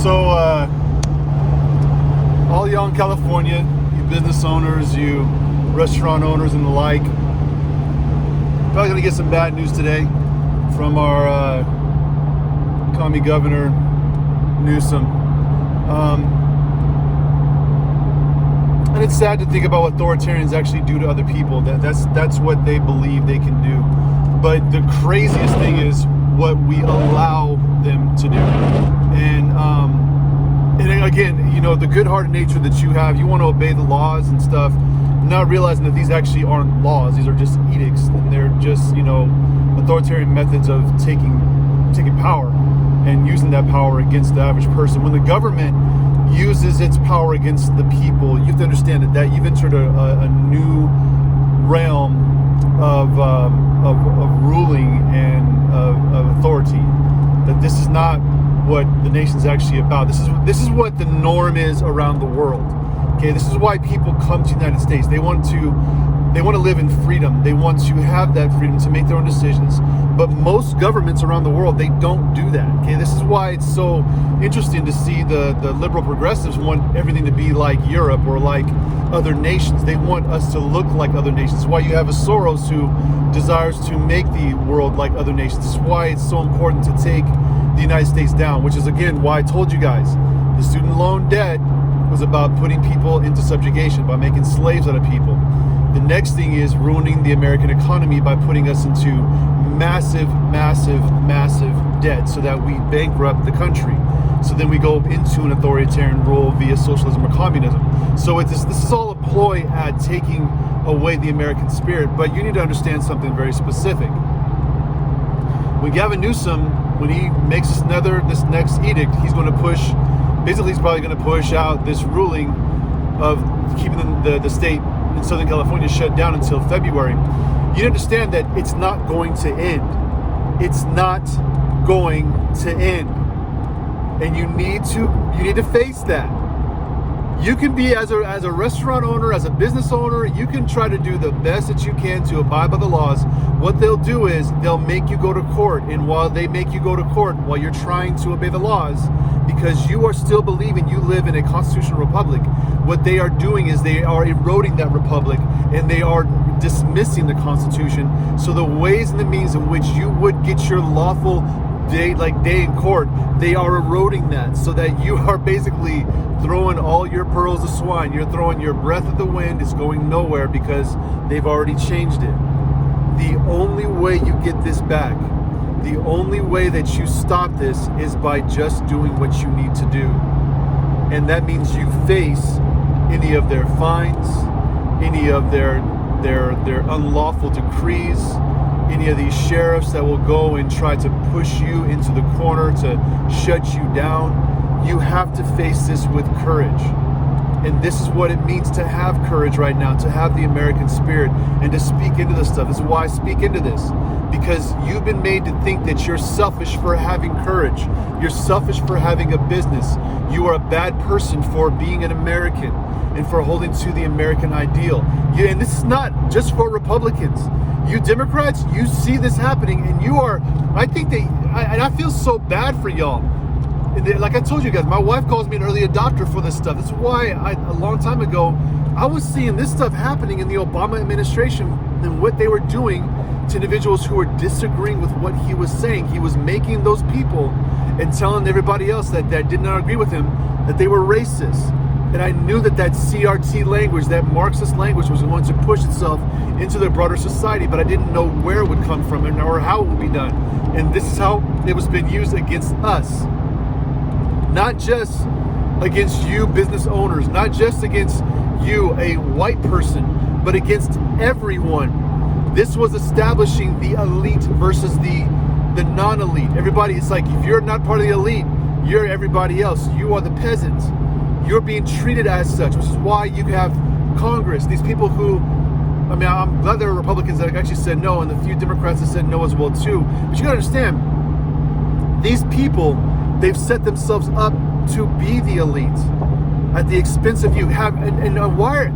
So, all y'all in California, you business owners, you restaurant owners and the like, probably gonna get some bad news today from our commie governor, Newsom. And it's sad to think about what authoritarians actually do to other people. That's what they believe they can do. But the craziest thing is what we allow them to do. And again, you know, the good-hearted nature that you have, you want to obey the laws and stuff, not realizing that these actually aren't laws. These are just edicts. And they're just, you know, authoritarian methods of taking power and using that power against the average person. When the government uses its power against the people, you have to understand that you've entered a new realm of ruling and of authority. That this is not what the nation's actually about. This is what the norm is around the world. Okay, this is why people come to the United States. They want to live in freedom. They want to have that freedom to make their own decisions. But most governments around the world, they don't do that. Okay, this is why it's so interesting to see the liberal progressives want everything to be like Europe or like other nations. They want us to look like other nations. That's why you have a Soros who desires to make the world like other nations. This is why it's so important to take the United States down, which is again why I told you guys the student loan debt was about putting people into subjugation, by making slaves out of people. The next thing is ruining the American economy by putting us into massive debt so that we bankrupt the country. So then we go into an authoritarian rule via socialism or communism. So this is all a ploy at taking away the American spirit. But you need to understand something very specific. When Gavin Newsom, when he makes this next edict, he's going to push, basically he's probably going to push out this ruling of keeping the state in Southern California shut down until February. You understand that it's not going to end. It's not going to end. And you need to face that. You can be, as a restaurant owner, as a business owner, you can try to do the best that you can to abide by the laws. What they'll do is they'll make you go to court. And while they make you go to court, while you're trying to obey the laws, because you are still believing you live in a constitutional republic, what they are doing is they are eroding that republic and they are dismissing the Constitution. So the ways and the means in which you would get your lawful day in court, they are eroding that, so that you are basically throwing all your pearls to swine. You're throwing your breath at the wind. It's going nowhere because they've already changed it. The only way you get this back, the only way that you stop this is by just doing what you need to do. And that means you face any of their fines, any of their unlawful decrees, any of these sheriffs that will go and try to push you into the corner to shut you down. You have to face this with courage. And this is what it means to have courage right now, to have the American spirit and to speak into this stuff. This is why I speak into this. Because you've been made to think that you're selfish for having courage. You're selfish for having a business. You are a bad person for being an American and for holding to the American ideal. And this is not just for Republicans. You Democrats, you see this happening, and you are, I think I feel so bad for y'all. Like I told you guys, my wife calls me an early adopter for this stuff. That's why a long time ago, I was seeing this stuff happening in the Obama administration and what they were doing to individuals who were disagreeing with what he was saying. He was making those people and telling everybody else that did not agree with him that they were racist. And I knew that CRT language, that Marxist language, was going to push itself into the broader society, but I didn't know where it would come from or how it would be done. And this is how it was being used against us. Not just against you business owners, not just against you, a white person, but against everyone. This was establishing the elite versus the non-elite. Everybody, it's like if you're not part of the elite, you're everybody else. You are the peasants. You're being treated as such, which is why you have Congress. These people who, I mean, I'm glad there are Republicans that actually said no, and the few Democrats that said no as well too. But you gotta understand, these people, they've set themselves up to be the elite at the expense of you. Why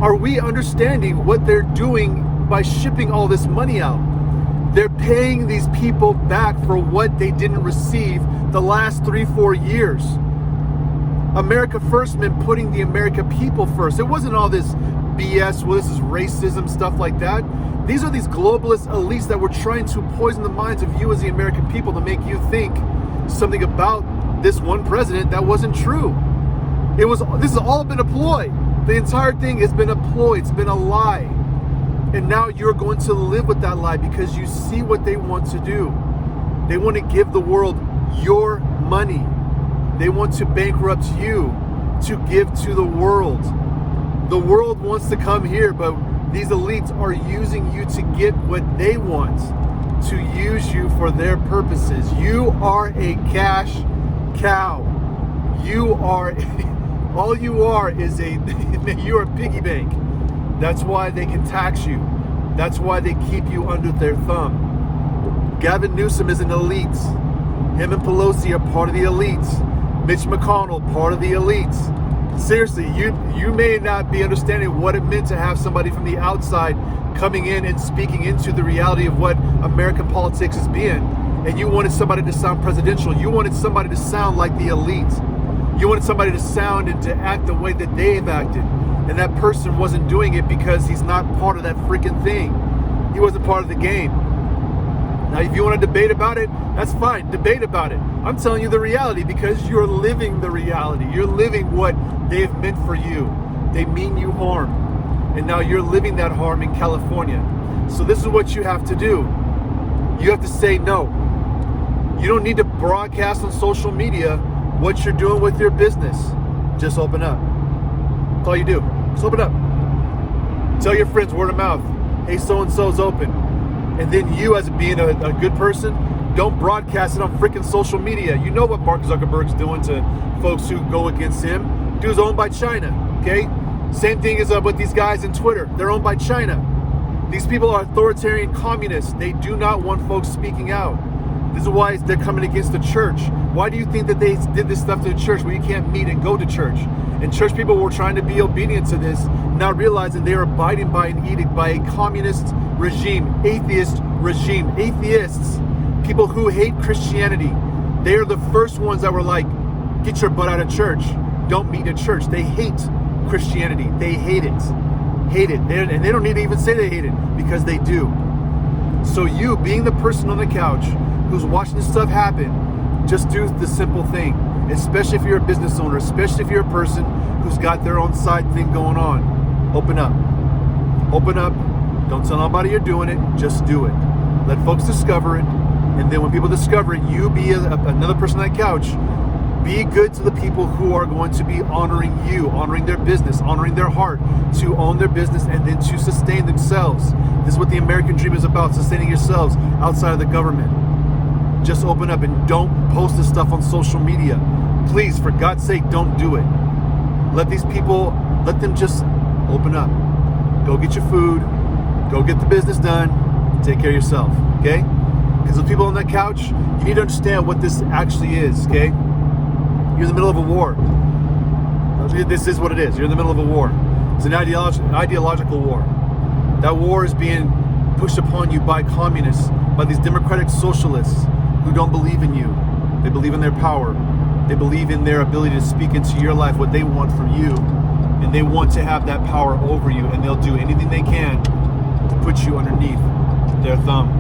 are we understanding what they're doing by shipping all this money out? They're paying these people back for what they didn't receive the last 3-4 years. America first meant putting the American people first. It wasn't all this BS, well, this is racism, stuff like that. These are these globalist elites that were trying to poison the minds of you as the American people to make you think something about this one president that wasn't true. This has all been a ploy. The entire thing has been a ploy. It's been a lie. And now you're going to live with that lie because you see what they want to do. They want to give the world your money. They want to bankrupt you to give to the world. The world wants to come here, but these elites are using you to get what they want, to use you for their purposes. You are a cash cow. You are, all you are is you're a piggy bank. That's why they can tax you. That's why they keep you under their thumb. Gavin Newsom is an elite. Him and Pelosi are part of the elites. Mitch McConnell, part of the elites. Seriously, you may not be understanding what it meant to have somebody from the outside coming in and speaking into the reality of what American politics is being. And you wanted somebody to sound presidential. You wanted somebody to sound like the elites. You wanted somebody to sound and to act the way that they've acted. And that person wasn't doing it because he's not part of that freaking thing. He wasn't part of the game. Now, if you want to debate about it, that's fine. Debate about it. I'm telling you the reality because you're living the reality. You're living what they've meant for you. They mean you harm. And now you're living that harm in California. So this is what you have to do. You have to say no. You don't need to broadcast on social media what you're doing with your business. Just open up. That's all you do. Just open up. Tell your friends word of mouth. Hey, so-and-so's open. And then you, as being a good person, don't broadcast it on freaking social media. You know what Mark Zuckerberg's doing to folks who go against him. Dude's owned by China, okay? Same thing is with these guys in Twitter. They're owned by China. These people are authoritarian communists. They do not want folks speaking out. This is why they're coming against the church. Why do you think that they did this stuff to the church where you can't meet and go to church? And church people were trying to be obedient to this, not realizing they are abiding by an edict by a communist regime, atheist regime. Atheists, people who hate Christianity, they are the first ones that were like, get your butt out of church. Don't meet at church. They hate Christianity. They hate it. Hate it. And they don't need to even say they hate it because they do. So you, being the person on the couch who's watching this stuff happen, just do the simple thing. Especially if you're a business owner, especially if you're a person who's got their own side thing going on. Open up. Open up. Don't tell nobody you're doing it. Just do it. Let folks discover it. And then when people discover it, you be another person on that couch. Be good to the people who are going to be honoring you, honoring their business, honoring their heart, to own their business and then to sustain themselves. This is what the American dream is about, sustaining yourselves outside of the government. Just open up and don't post this stuff on social media. Please, for God's sake, don't do it. Let these people, let them just open up. Go get your food. Go get the business done. Take care of yourself, okay? Because the people on that couch, you need to understand what this actually is, okay? You're in the middle of a war. This is what it is. You're in the middle of a war. It's an ideological war. That war is being pushed upon you by communists, by these democratic socialists who don't believe in you. They believe in their power. They believe in their ability to speak into your life what they want from you. And they want to have that power over you. And they'll do anything they can to put you underneath their thumb.